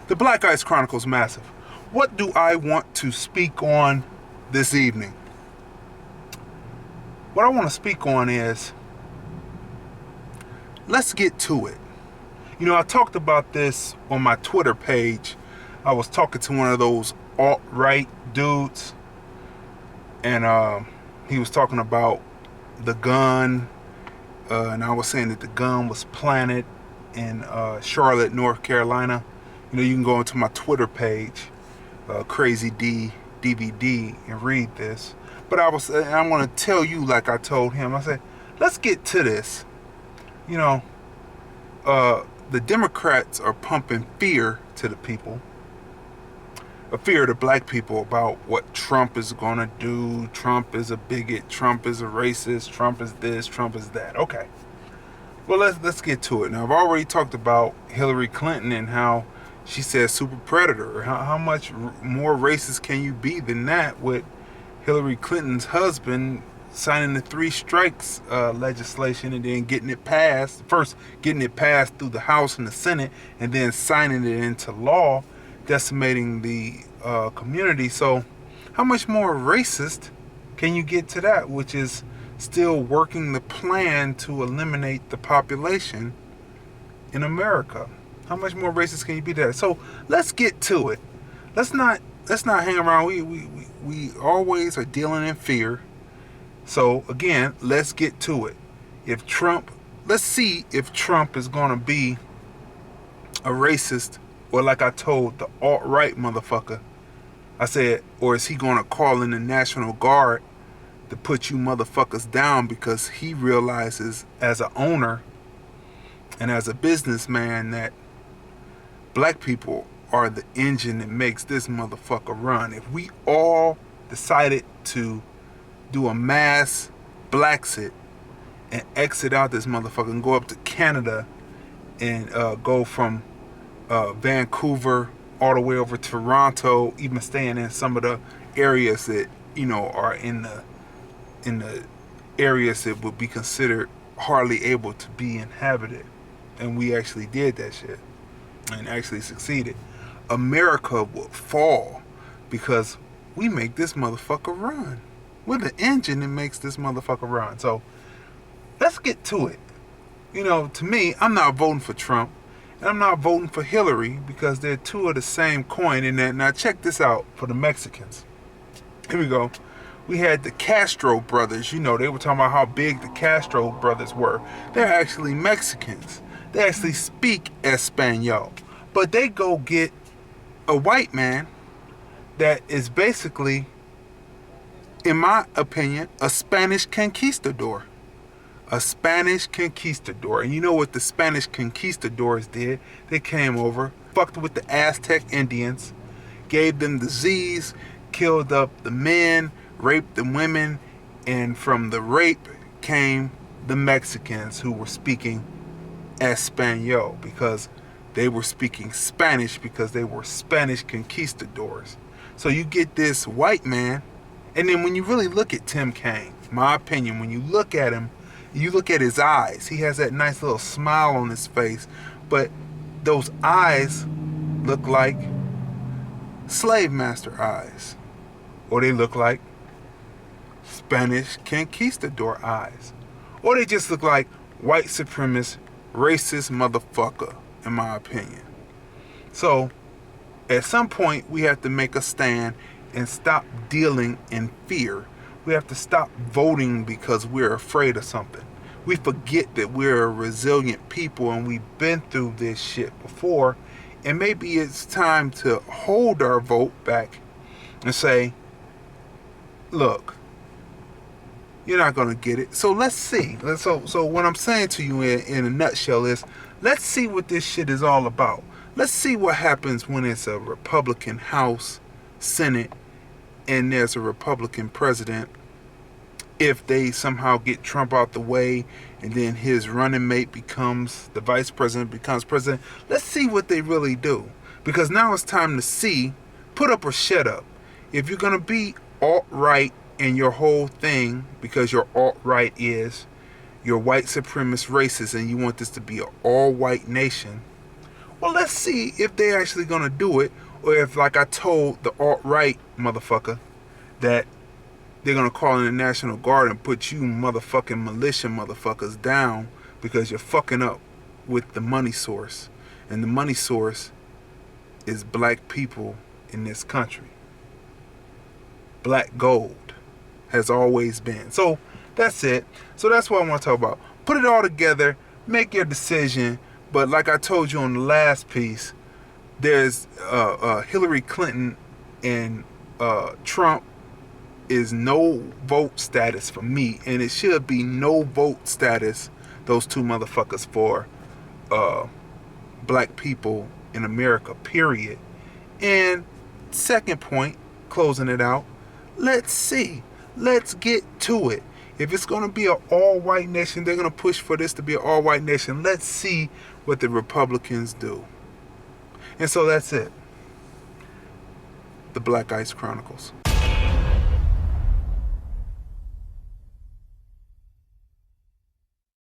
The Black Ice Chronicles Massive. What do I want to speak on this evening? What I want to speak on is, let's get to it. You know, I talked about this on my Twitter page. I was talking to one of those alt-right dudes, and he was talking about the gun, and I was saying that the gun was planted in Charlotte, North Carolina. You know, you can go into my Twitter page, Crazy D DVD, and read this. But I want to tell you, like I told him, I said, let's get to this. You know, the Democrats are pumping fear to the people, a fear to black people about what Trump is going to do. Trump is a bigot. Trump is a racist. Trump is this. Trump is that. Okay. Well, let's get to it. Now, I've already talked about Hillary Clinton and how she said super predator. How much more racist can you be than that, with Hillary Clinton's husband signing the 3 strikes legislation and then getting it passed. First getting it passed through the House and the Senate, and then signing it into law, decimating the community. So how much more racist can you get to that, which is still working the plan to eliminate the population in America? How much more racist can you be there? So let's get to it. Let's not hang around. We always are dealing in fear. So again, let's get to it. Let's see if Trump is gonna be a racist, or like I told the alt-right motherfucker, I said, or is he gonna call in the National Guard to put you motherfuckers down because he realizes as an owner and as a businessman that black people are the engine that makes this motherfucker run. If we all decided to do a mass Blaxit and exit out this motherfucker and go up to Canada and go from Vancouver all the way over to Toronto, even staying in some of the areas that, you know, are in the areas that would be considered hardly able to be inhabited, and we actually did that shit and actually succeeded, America would fall because we make this motherfucker run. We're the engine that makes this motherfucker run. So let's get to it. You know, to me, I'm not voting for Trump, and I'm not voting for Hillary, because they're two of the same coin in that. Now check this out for the Mexicans. Here we go. We had the Castro brothers. You know, they were talking about how big the Castro brothers were. They're actually Mexicans. They actually speak Espanol. But they go get a white man that is basically, in my opinion, a Spanish conquistador. A Spanish conquistador. And you know what the Spanish conquistadors did? They came over, fucked with the Aztec Indians, gave them disease, killed up the men, raped the women, and from the rape came the Mexicans, who were speaking Espanol because they were speaking Spanish, because they were Spanish conquistadors. So you get this white man, and then when you really look at Tim Kaine, my opinion, when you look at him, you look at his eyes, he has that nice little smile on his face, but those eyes look like slave master eyes, or they look like Spanish conquistador eyes, or they just look like white supremacist, racist motherfucker, in my opinion. So at some point we have to make a stand and stop dealing in fear. We have to stop voting because we're afraid of something. We forget that we're a resilient people and we've been through this shit before, and maybe it's time to hold our vote back and say, look, you're not going to get it. So let's see. So what I'm saying to you in a nutshell is, let's see what this shit is all about. Let's see what happens when it's a Republican House, Senate, and there's a Republican president. If they somehow get Trump out the way and then his running mate becomes the vice president, becomes president, let's see what they really do. Because now it's time to see, put up or shut up. If you're going to be alt-right in your whole thing, because your alt-right is you're white supremacist racist and you want this to be an all-white nation, Well, let's see if they're actually going to do it, or if, like I told the alt-right motherfucker, that they're going to call in the National Guard and put you motherfucking militia motherfuckers down because you're fucking up with the money source. And the money source is black people in this country. Black gold has always been. So that's it. So that's what I want to talk about. Put it all together, make your decision. But like I told you on the last piece, there's Hillary Clinton and Trump is no vote status for me, and it should be no vote status, those two motherfuckers, for black people in America, period. And second point, closing it out, let's see, let's get to it. If it's going to be an all-white nation, they're going to push for this to be an all-white nation. Let's see what the Republicans do. And so that's it. The Black Ice Chronicles.